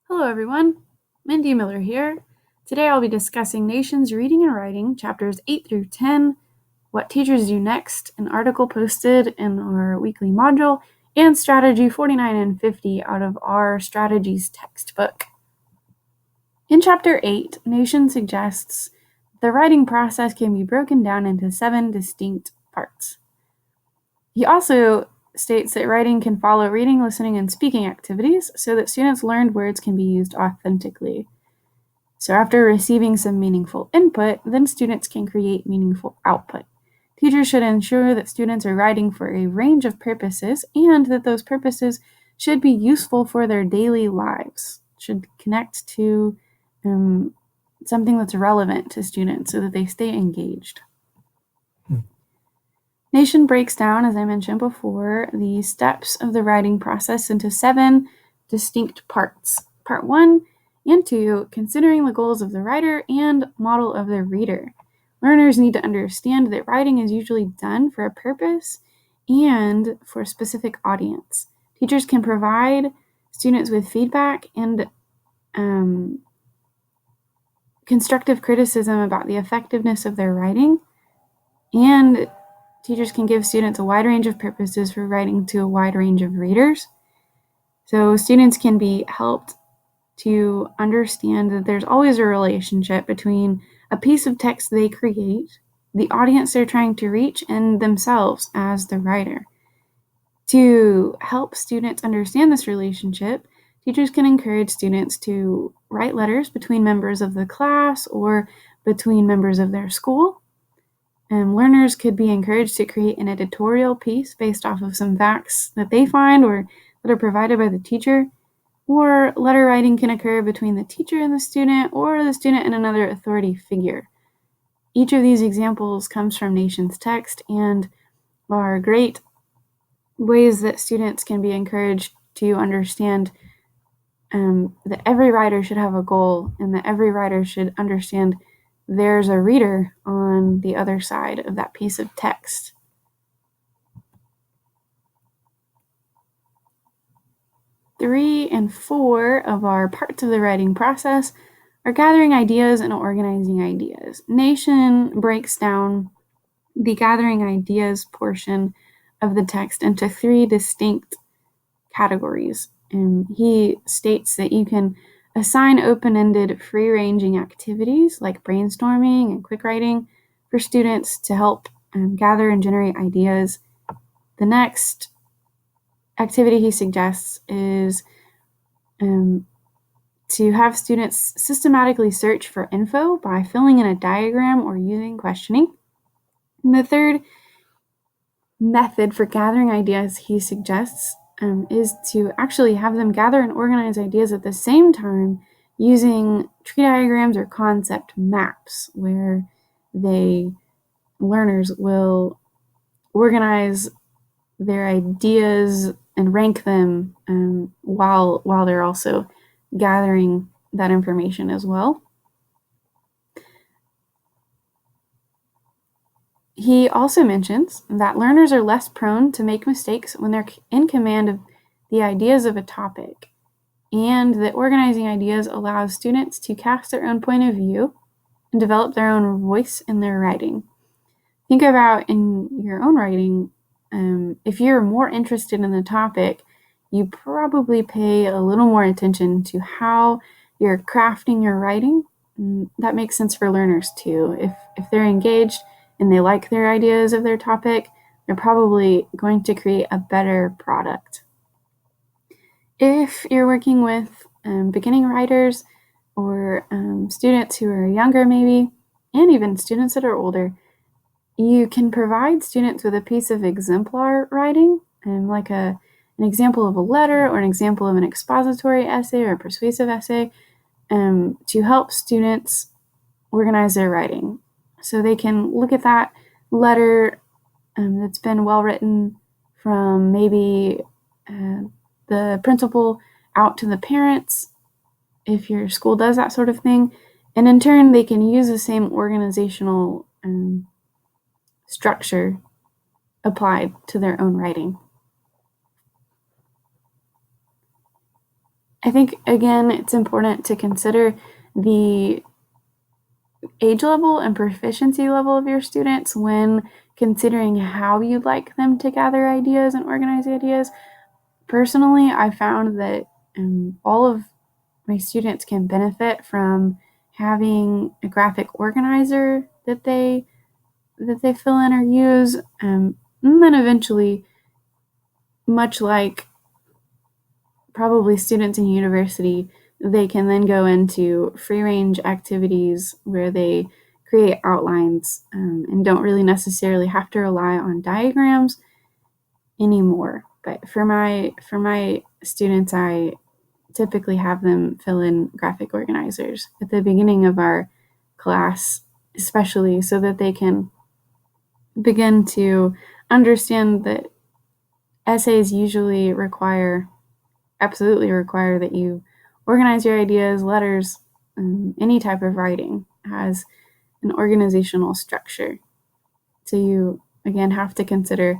Hello everyone, Mindy Miller here. Today I'll be discussing Nations Reading and Writing, chapters 8 through 10, What Teachers Do Next, an article posted in our weekly module, and Strategy 49 and 50 out of our Strategies textbook. In chapter 8, Nation suggests the writing process can be broken down into 7 distinct parts. He also states that writing can follow reading, listening, and speaking activities so that students' learned words can be used authentically. So after receiving some meaningful input, then students can create meaningful output. Teachers should ensure that students are writing for a range of purposes and that those purposes should be useful for their daily lives, should connect to something that's relevant to students so that they stay engaged. Nation breaks down, as I mentioned before, the steps of the writing process into 7 distinct parts. Part 1 and 2, considering the goals of the writer and model of the reader. Learners need to understand that writing is usually done for a purpose and for a specific audience. Teachers can provide students with feedback and constructive criticism about the effectiveness of their writing, and teachers can give students a wide range of purposes for writing to a wide range of readers. So students can be helped to understand that there's always a relationship between a piece of text they create, the audience they're trying to reach, and themselves as the writer. To help students understand this relationship, teachers can encourage students to write letters between members of the class or between members of their school. Learners could be encouraged to create an editorial piece based off of some facts that they find or that are provided by the teacher. Or letter writing can occur between the teacher and the student, or the student and another authority figure. Each of these examples comes from Nation's text and are great ways that students can be encouraged to understand that every writer should have a goal and that every writer should understand there's a reader on the other side of that piece of text. Three and 4 of our parts of the writing process are gathering ideas and organizing ideas. Nation breaks down the gathering ideas portion of the text into 3 distinct categories. He states that you can assign open-ended, free-ranging activities like brainstorming and quick writing for students to help gather and generate ideas. The next activity he suggests is to have students systematically search for info by filling in a diagram or using questioning. And the third method for gathering ideas he suggests is to actually have them gather and organize ideas at the same time using tree diagrams or concept maps, where learners will organize their ideas and rank them while they're also gathering that information as well. He also mentions that learners are less prone to make mistakes when they're in command of the ideas of a topic, and that organizing ideas allows students to cast their own point of view and develop their own voice in their writing. Think about in your own writing, if you're more interested in the topic, you probably pay a little more attention to how you're crafting your writing. That makes sense for learners too. If they're engaged and they like their ideas of their topic, they're probably going to create a better product. If you're working with beginning writers or students who are younger maybe, and even students that are older, you can provide students with a piece of exemplar writing, like an example of a letter or an example of an expository essay or a persuasive essay, to help students organize their writing. So they can look at that letter that's been well written from maybe the principal out to the parents, if your school does that sort of thing, and in turn they can use the same organizational structure applied to their own writing. I think, again, it's important to consider the age level and proficiency level of your students when considering how you'd like them to gather ideas and organize ideas. Personally, I found that all of my students can benefit from having a graphic organizer that they fill in or use, and then eventually, much like probably students in university, they can then go into free range activities where they create outlines and don't really necessarily have to rely on diagrams anymore. But for my students, I typically have them fill in graphic organizers at the beginning of our class, especially so that they can begin to understand that essays usually absolutely require that you organize your ideas. Letters, any type of writing has an organizational structure. So you, again, have to consider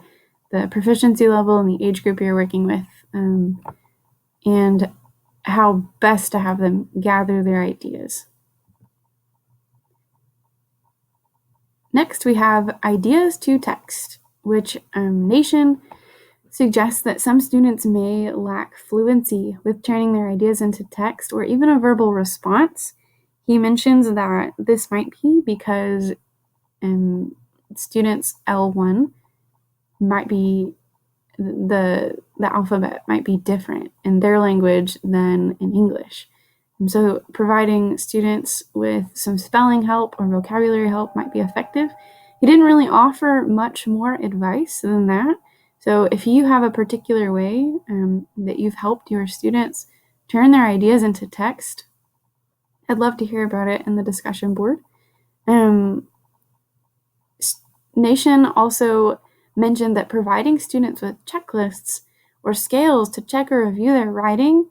the proficiency level and the age group you're working with, and how best to have them gather their ideas. Next, we have ideas to text, which Nation suggests that some students may lack fluency with turning their ideas into text or even a verbal response. He mentions that this might be because students L1 might be the alphabet might be different in their language than in English. And so providing students with some spelling help or vocabulary help might be effective. He didn't really offer much more advice than that. So if you have a particular way that you've helped your students turn their ideas into text, I'd love to hear about it in the discussion board. Nation also mentioned that providing students with checklists or scales to check or review their writing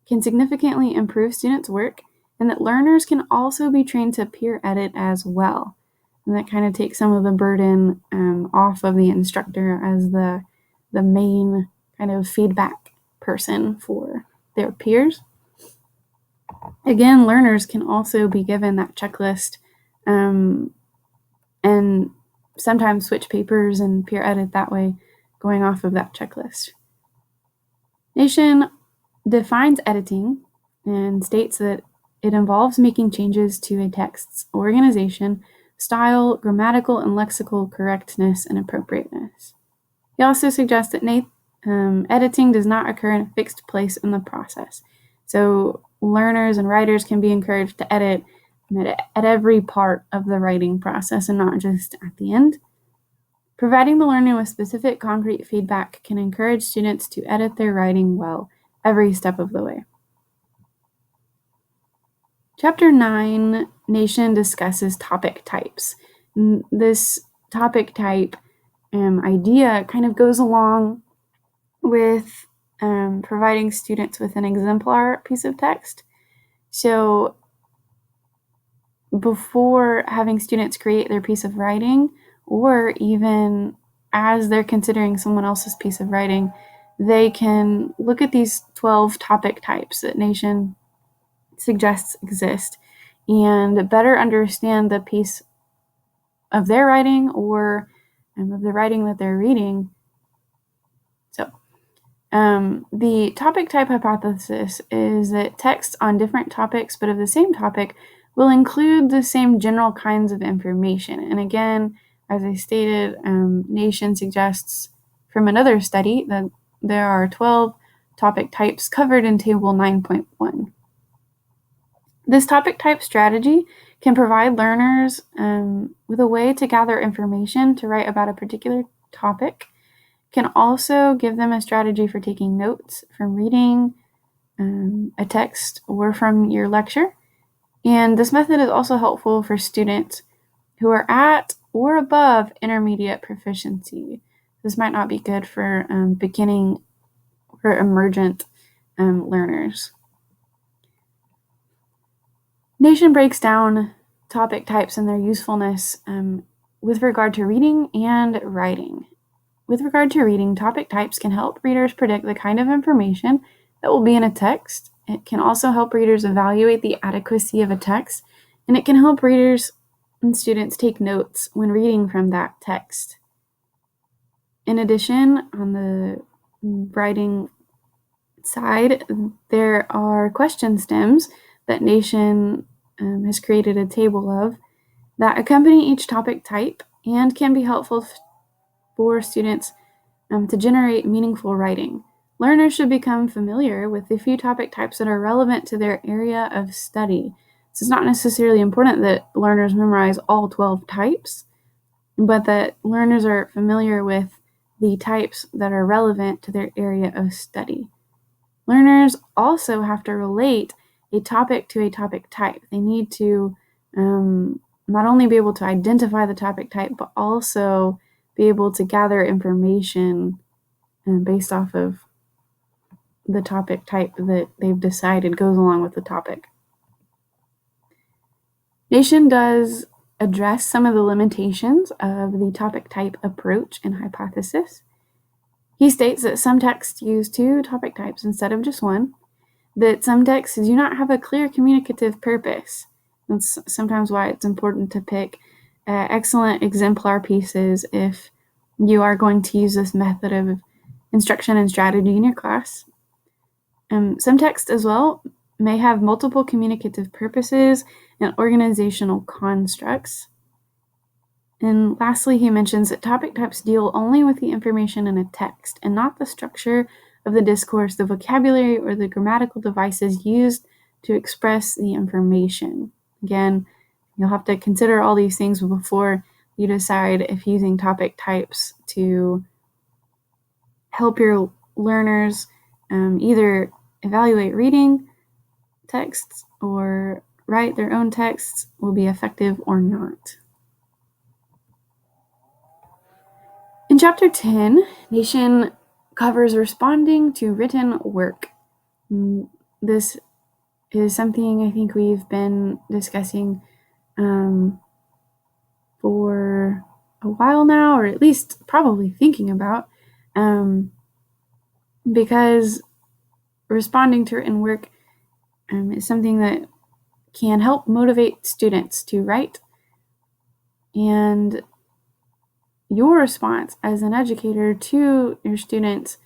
can significantly improve students' work, and that learners can also be trained to peer edit as well. And that kind of takes some of the burden off of the instructor as the main kind of feedback person for their peers. Again, learners can also be given that checklist and sometimes switch papers and peer edit that way, going off of that checklist. Nation defines editing and states that it involves making changes to a text's organization, style, grammatical and lexical correctness, and appropriateness. He also suggests that editing does not occur in a fixed place in the process. So learners and writers can be encouraged to edit at every part of the writing process and not just at the end. Providing the learner with specific concrete feedback can encourage students to edit their writing well every step of the way. Chapter 9, Nation discusses topic types. This topic type idea kind of goes along with providing students with an exemplar piece of text. So before having students create their piece of writing, or even as they're considering someone else's piece of writing, they can look at these 12 topic types that Nation suggests exist and better understand the piece of their writing or of the writing that they're reading. So the topic type hypothesis is that texts on different topics but of the same topic will include the same general kinds of information. And again, as I stated, Nation suggests from another study that there are 12 topic types covered in Table 9.1. This topic type strategy can provide learners with a way to gather information to write about a particular topic. Can also give them a strategy for taking notes from reading a text or from your lecture. And this method is also helpful for students who are at or above intermediate proficiency. This might not be good for beginning or emergent learners. Nation breaks down topic types and their usefulness with regard to reading and writing. With regard to reading, topic types can help readers predict the kind of information that will be in a text It can also help readers evaluate the adequacy of a text, and it can help readers and students take notes when reading from that text. In addition, on the writing side, there are question stems that Nation has created a table of that accompany each topic type and can be helpful for students to generate meaningful writing. Learners should become familiar with the few topic types that are relevant to their area of study. So it's not necessarily important that learners memorize all 12 types, but that learners are familiar with the types that are relevant to their area of study. Learners also have to relate a topic to a topic type. They need to not only be able to identify the topic type, but also be able to gather information based off of the topic type that they've decided goes along with the topic. Nation does address some of the limitations of the topic type approach and hypothesis. He states that some texts use 2 topic types instead of just one, that some texts do not have a clear communicative purpose. That's sometimes why it's important to pick excellent exemplar pieces if you are going to use this method of instruction and strategy in your class. Some texts as well may have multiple communicative purposes and organizational constructs. And lastly, he mentions that topic types deal only with the information in a text and not the structure of the discourse, the vocabulary, or the grammatical devices used to express the information. Again, you'll have to consider all these things before you decide if using topic types to help your learners either evaluate reading texts or write their own texts will be effective or not. In Chapter 10, Nation covers responding to written work. This is something I think we've been discussing for a while now, or at least probably thinking about, because responding to written work is something that can help motivate students to write, and your response as an educator to your students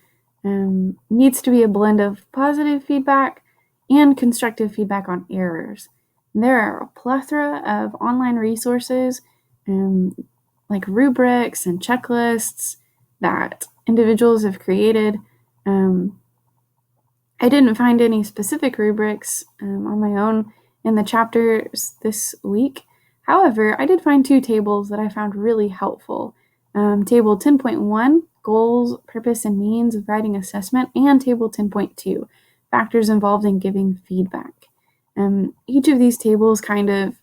needs to be a blend of positive feedback and constructive feedback on errors. There are a plethora of online resources like rubrics and checklists that individuals have created. I didn't find any specific rubrics on my own in the chapters this week. However, I did find 2 tables that I found really helpful. Table 10.1, Goals, Purpose, and Means of Writing Assessment, and Table 10.2, Factors Involved in Giving Feedback. Each of these tables kind of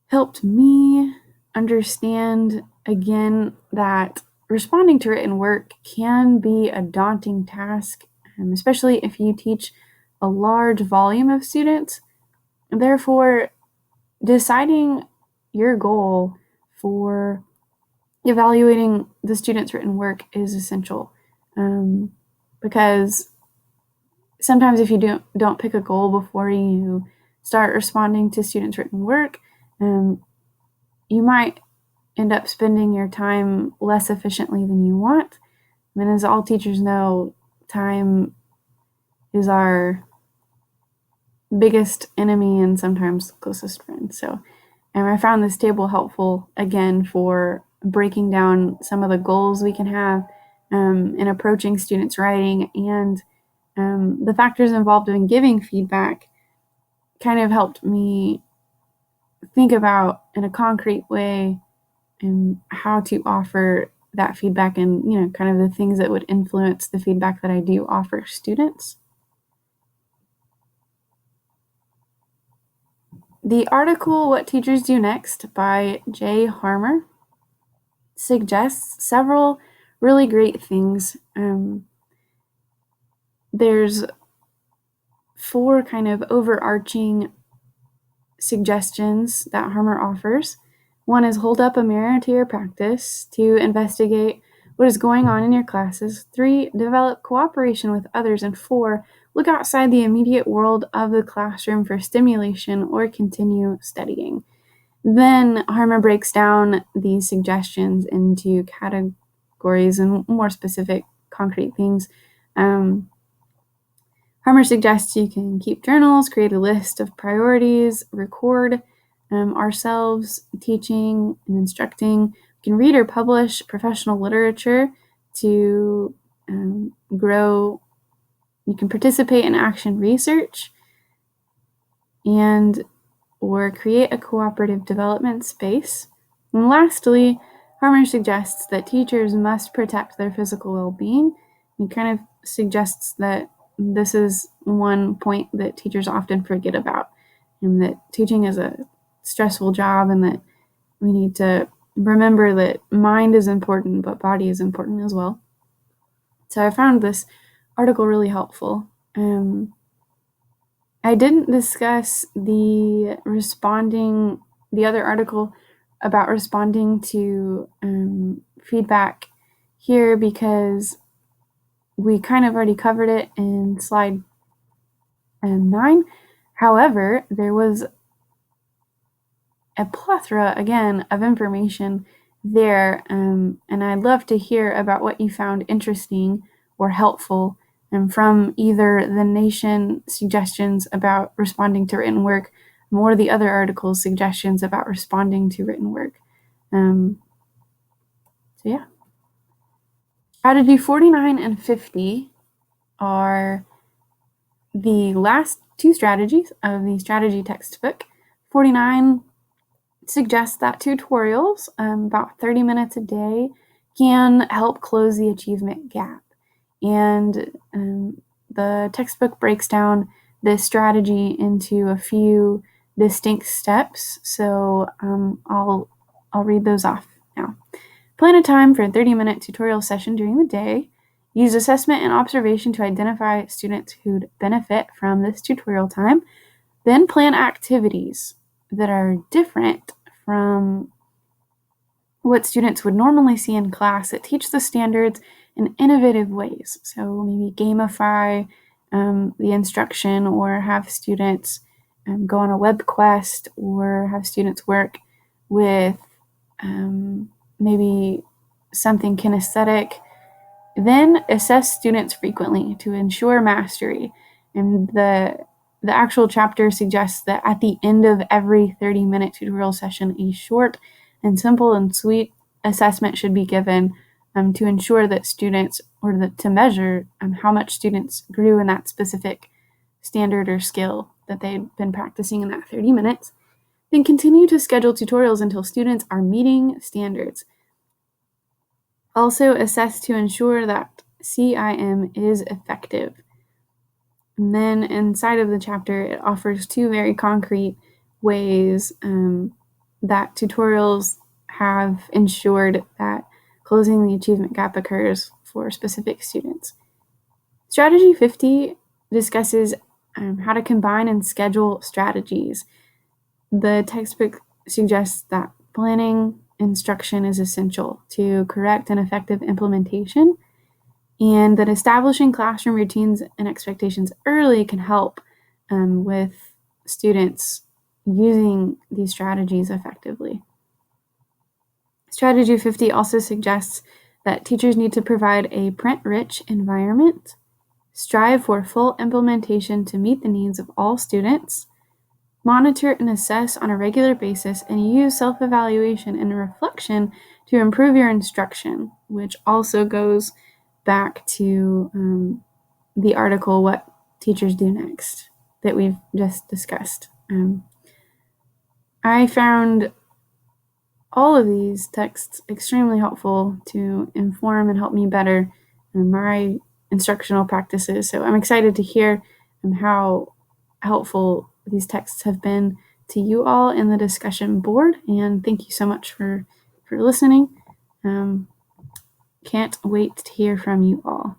helped me understand, again, that responding to written work can be a daunting task, especially if you teach a large volume of students. Therefore, deciding your goal for evaluating the student's written work is essential, because sometimes if you don't pick a goal before you start responding to students' written work, you might end up spending your time less efficiently than you want. I mean, as all teachers know, time is our biggest enemy and sometimes closest friend. So I found this table helpful, again, for breaking down some of the goals we can have in approaching students' writing, and the factors involved in giving feedback kind of helped me think about in a concrete way how to offer that feedback and, kind of the things that would influence the feedback that I do offer students. The article, What Teachers Do Next, by Jay Harmer, suggests several really great things. There's 4 kind of overarching suggestions that Harmer offers. 1 is hold up a mirror to your practice. 2, investigate what is going on in your classes. 3, develop cooperation with others. And 4, look outside the immediate world of the classroom for stimulation or continue studying. Then Harmer breaks down these suggestions into categories and more specific, concrete things. Harmer suggests you can keep journals, create a list of priorities, record ourselves teaching and instructing. We can read or publish professional literature to grow. You can participate in action research or create a cooperative development space. And lastly, Harmer suggests that teachers must protect their physical well-being. He kind of suggests that this is one point that teachers often forget about, and that teaching is a stressful job, and that we need to remember that mind is important, but body is important as well. So I found this article really helpful. I didn't discuss the other article about responding to feedback here because we kind of already covered it in slide 9. However, there was a plethora, again, of information there, and I'd love to hear about what you found interesting or helpful from either the Nation suggestions about responding to written work or the other articles' suggestions about responding to written work. So yeah. Strategy 49 and 50 are the last two strategies of the strategy textbook. 49 suggests that tutorials, about 30 minutes a day, can help close the achievement gap. And the textbook breaks down this strategy into a few distinct steps. So I'll read those off now. Plan a time for a 30-minute tutorial session during the day. Use assessment and observation to identify students who'd benefit from this tutorial time. Then plan activities that are different from what students would normally see in class that teach the standards in innovative ways. So maybe gamify the instruction, or have students go on a web quest, or have students work with maybe something kinesthetic. Then assess students frequently to ensure mastery. And the actual chapter suggests that at the end of every 30-minute tutorial session, a short and simple and sweet assessment should be given to ensure that students, or to measure how much students grew in that specific standard or skill that they've been practicing in that 30 minutes. Then continue to schedule tutorials until students are meeting standards. Also assess to ensure that CIM is effective. And then inside of the chapter, it offers two very concrete ways that tutorials have ensured that closing the achievement gap occurs for specific students. Strategy 50 discusses how to combine and schedule strategies. The textbook suggests that planning instruction is essential to correct and effective implementation, and that establishing classroom routines and expectations early can help with students using these strategies effectively. Strategy 50 also suggests that teachers need to provide a print-rich environment, strive for full implementation to meet the needs of all students, monitor and assess on a regular basis, and use self-evaluation and reflection to improve your instruction, which also goes back to the article, What Teachers Do Next, that we've just discussed. I found all of these texts extremely helpful to inform and help me better in my instructional practices. So I'm excited to hear how helpful these texts have been to you all in the discussion board. And thank you so much for listening. Can't wait to hear from you all.